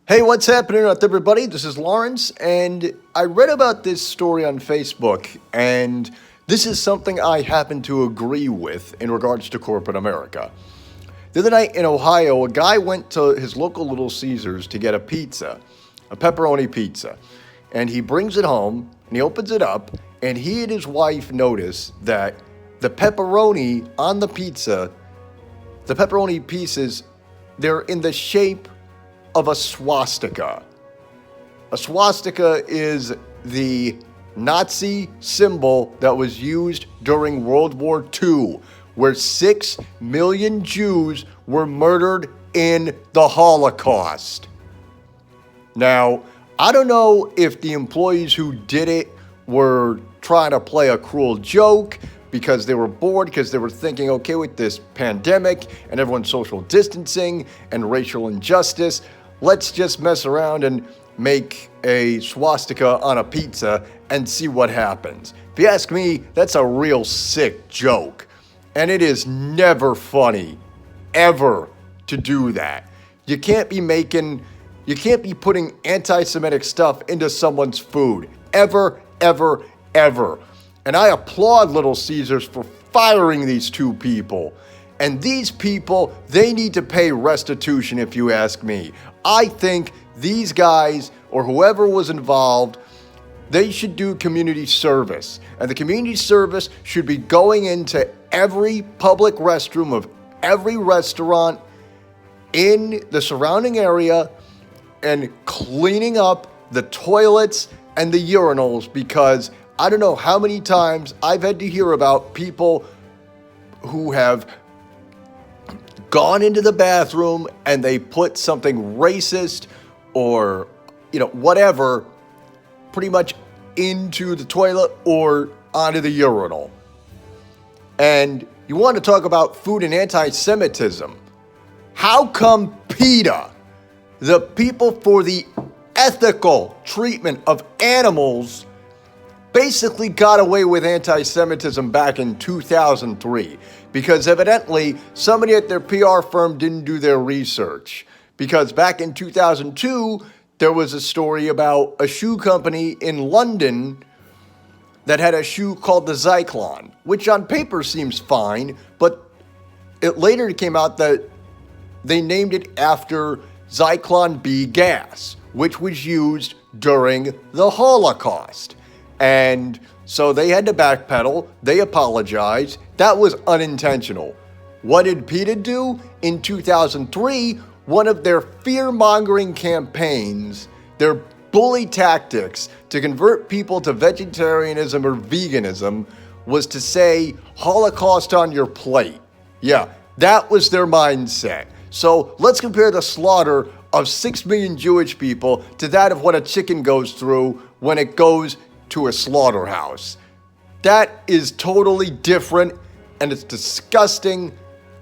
Hey, what's happening out there, everybody? This is Lawrence, and I read about this story on Facebook, and this is something I happen to agree with in regards to corporate America. The other night in Ohio, a guy went to his local Little Caesars to get a pizza, a pepperoni pizza, and he brings it home, and he opens it up, and he and his wife notice that the pepperoni on the pizza, the pepperoni pieces, they're in the shape of a swastika. A swastika is the Nazi symbol that was used during World War II, where 6 million Jews were murdered in the Holocaust. Now, I don't know if the employees who did it were trying to play a cruel joke because they were bored, because they were thinking, okay, with this pandemic and everyone's social distancing and racial injustice, let's just mess around and make a swastika on a pizza and see what happens. If you ask me, that's a real sick joke. And it is never funny, ever, to do that. You can't be putting anti-Semitic stuff into someone's food. Ever, ever, ever. And I applaud Little Caesars for firing these two people. And these people, they need to pay restitution, if you ask me. I think these guys, or whoever was involved, they should do community service. And the community service should be going into every public restroom of every restaurant in the surrounding area and cleaning up the toilets and the urinals, because I don't know how many times I've had to hear about people who have gone into the bathroom and they put something racist or, whatever, pretty much into the toilet or onto the urinal. And you want to talk about food and anti-Semitism. How come PETA, the People for the Ethical Treatment of Animals, basically got away with anti-Semitism back in 2003? Because evidently somebody at their PR firm didn't do their research. Because back in 2002, there was a story about a shoe company in London that had a shoe called the Zyklon, which on paper seems fine, but it later came out that they named it after Zyklon B gas, which was used during the Holocaust. And so they had to backpedal, they apologized, that was unintentional. What did PETA do? In 2003, one of their fear-mongering campaigns, their bully tactics to convert people to vegetarianism or veganism, was to say, Holocaust on your plate. Yeah, that was their mindset. So let's compare the slaughter of 6 million Jewish people to that of what a chicken goes through when it goes to a slaughterhouse. That is totally different, and it's disgusting,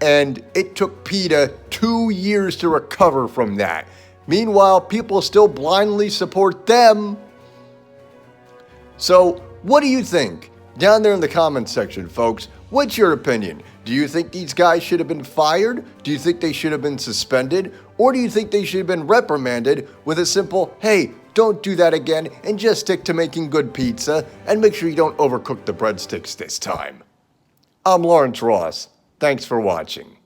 and it took PETA 2 years to recover from that. Meanwhile, people still blindly support them. So, what do you think? Down there in the comments section, folks, what's your opinion? Do you think these guys should have been fired? Do you think they should have been suspended? Or do you think they should have been reprimanded with a simple, hey, don't do that again and just stick to making good pizza and make sure you don't overcook the breadsticks this time? I'm Lawrence Ross. Thanks for watching.